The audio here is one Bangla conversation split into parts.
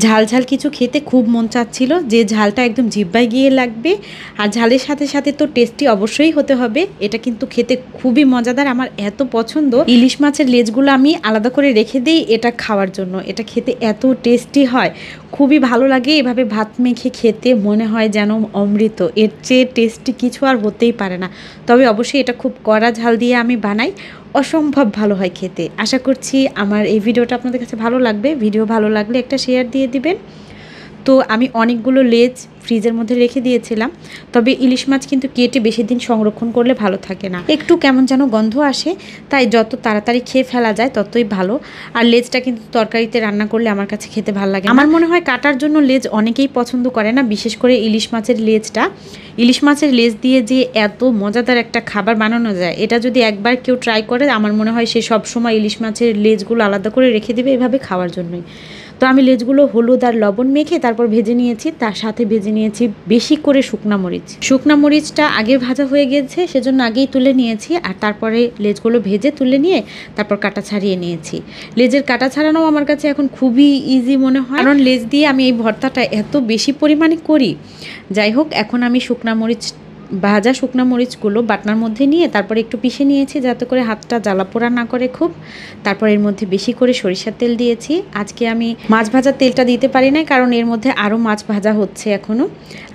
ঝাল ঝাল কিছু খেতে খুব মন চাচ্ছিল, যে ঝালটা একদম জিহ্বায় গিয়ে লাগবে আর ঝালের সাথে সাথে তো টেস্টি অবশ্যই হতে হবে। এটা কিন্তু খেতে খুবই মজাদার, আমার এত পছন্দ। ইলিশ মাছের লেজগুলো আমি আলাদা করে রেখে দিই এটা খাওয়ার জন্য। এটা খেতে এত টেস্টি হয়, খুবই ভালো লাগে। এভাবে ভাত মেখে খেতে মনে হয় যেন অমৃত, এর চেয়ে টেস্টি কিছু আর হতেই পারে না। তবে অবশ্যই এটা খুব কড়া ঝাল দিয়ে আমি বানাই, অসম্ভব ভালো হয় খেতে। আশা করছি আমার এই ভিডিওটা আপনাদের কাছে ভালো লাগবে। ভিডিও ভালো লাগলে একটা শেয়ার দিয়ে দিবেন। তো আমি অনেকগুলো লেজ ফ্রিজের মধ্যে রেখে দিয়েছিলাম, তবে ইলিশ মাছ কিন্তু কেটে বেশি দিন সংরক্ষণ করলে ভালো থাকে না, একটু কেমন যেন গন্ধ আসে। তাই যত তাড়াতাড়ি খেয়ে ফেলা যায় ততই ভালো। আর লেজটা কিন্তু তরকারিতে রান্না করলে আমার কাছে খেতে ভালো লাগে। আমার মনে হয় কাটার জন্য লেজ অনেকেই পছন্দ করে না, বিশেষ করে ইলিশ মাছের লেজটা। ইলিশ মাছের লেজ দিয়ে যে এত মজাদার একটা খাবার বানানো যায়, এটা যদি একবার কেউ ট্রাই করে আমার মনে হয় সে সবসময় ইলিশ মাছের লেজগুলো আলাদা করে রেখে দেবে এভাবে খাওয়ার জন্যই। তো আমি লেজগুলো হলুদ আর লবণ মেখে তারপর ভেজে নিয়েছি, তার সাথে ভেজে নিয়েছি বেশি করে শুকনা মরিচ। শুকনা মরিচটা আগে ভাজা হয়ে গেছে সেজন্য আগেই তুলে নিয়েছি, আর তারপরে লেজগুলো ভেজে তুলে নিয়ে তারপর কাটা ছাড়িয়ে নিয়েছি। লেজের কাটা ছাড়ানো আমার কাছে এখন খুবই ইজি মনে হয়, কারণ লেজ দিয়ে আমি এই ভর্তাটা এত বেশি পরিমাণে করি। যাই হোক, এখন আমি শুকনা মরিচ ভাজা শুকনা মরিচগুলো বাটনার মধ্যে নিয়ে তারপরে একটু পিষে নিয়েছি যাতে করে হাতটা জ্বালা পোড়া না করে খুব। তারপর এর মধ্যে বেশি করে সরিষার তেল দিয়েছি। আজকে আমি মাছ ভাজার তেলটা দিতে পারি না, কারণ এর মধ্যে আরও মাছ ভাজা হচ্ছে এখনও,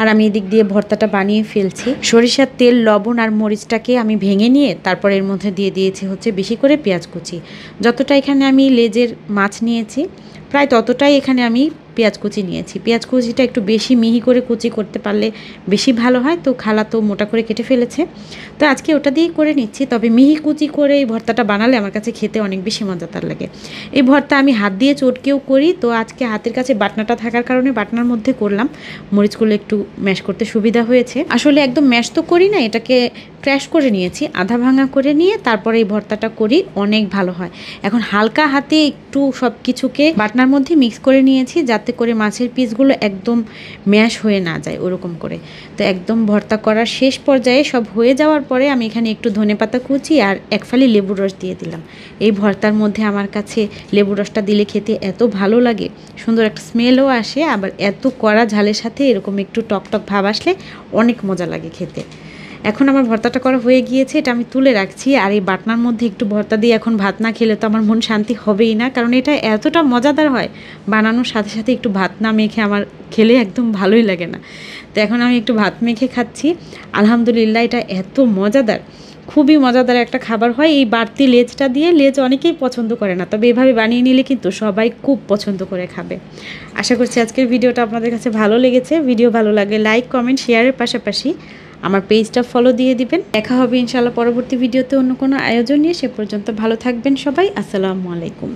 আর আমি এদিক দিয়ে ভর্তাটা বানিয়ে ফেলছি। সরিষার তেল, লবণ আর মরিচটাকে আমি ভেঙে নিয়ে তারপর এর মধ্যে দিয়ে দিয়েছি হচ্ছে বেশি করে পেঁয়াজ কুচি। যতটা এখানে আমি লেজের মাছ নিয়েছি প্রায় ততটাই এখানে আমি পেঁয়াজ কুচি নিয়েছি। পেঁয়াজ কুচিটা একটু বেশি মিহি করে কুচি করতে পারলে বেশি ভালো হয়, তো খালা তো মোটা করে কেটে ফেলেছে, তো আজকে ওটা দিয়েই করে নিচ্ছি। তবে মিহি কুচি করে এই ভর্তাটা বানালে আমার কাছে খেতে অনেক বেশি মজাদার লাগে। এই ভর্তা আমি হাত দিয়ে চটকেও করি, তো আজকে হাতের কাছে বাটনাটা থাকার কারণে বাটনার মধ্যে করলাম। মরিচগুলো একটু ম্যাশ করতে সুবিধা হয়েছে। আসলে একদম ম্যাশ তো করি না, এটাকে ক্র্যাশ করে নিয়েছি, আধা ভাঙা করে নিয়ে তারপরে এই ভর্তাটা করি, অনেক ভালো হয়। এখন হালকা হাতে একটু সব কিছুকে বাটনার মধ্যে মিক্স করে নিয়েছি যাতে করে মাছের পিসগুলো একদম ম্যাশ হয়ে না যায় ওরকম করে। তো একদম ভর্তা করার শেষ পর্যায়ে সব হয়ে যাওয়ার পরে আমি এখানে একটু ধনেপাতা কুচি আর এক ফালি লেবুর রস দিয়ে দিলাম। এই ভর্তার মধ্যে আমার কাছে লেবুর রসটা দিলে খেতে এত ভালো লাগে, সুন্দর একটা স্মেলও আসে, আবার এত কড়া ঝালের সাথে এরকম একটু টকটক ভাব আসলে অনেক মজা লাগে খেতে। এখন আমার ভর্তাটা করা হয়ে গিয়েছে, এটা আমি তুলে রাখছি। আর এই বাটনার মধ্যে একটু ভর্তা দিয়ে এখন ভাত না খেলে তো আমার মন শান্তি হবেই না, কারণ এটা এতটা মজাদার হয়, বানানোর সাথে সাথে একটু ভাত না মেখে আমার খেলে একদম ভালোই লাগে না। তো এখন আমি একটু ভাত মেখে খাচ্ছি। আলহামদুলিল্লাহ, এটা এত মজাদার, খুবই মজাদার একটা খাবার হয়। এই বাড়তি লেজটা দিয়ে, লেজ অনেকেই পছন্দ করে না, তবে এভাবে বানিয়ে নিলে কিন্তু সবাই খুব পছন্দ করে খাবে। আশা করছি আজকের ভিডিওটা আপনাদের কাছে ভালো লেগেছে। ভিডিও ভালো লাগলে লাইক, কমেন্ট, শেয়ারের পাশাপাশি আমার পেজটা ফলো দিয়ে দিবেন। দেখা হবে ইনশাআল্লাহ পরবর্তী ভিডিওতে অন্য কোনো আয়োজন নিয়ে। সে পর্যন্ত ভালো থাকবেন সবাই। আসসালামু আলাইকুম।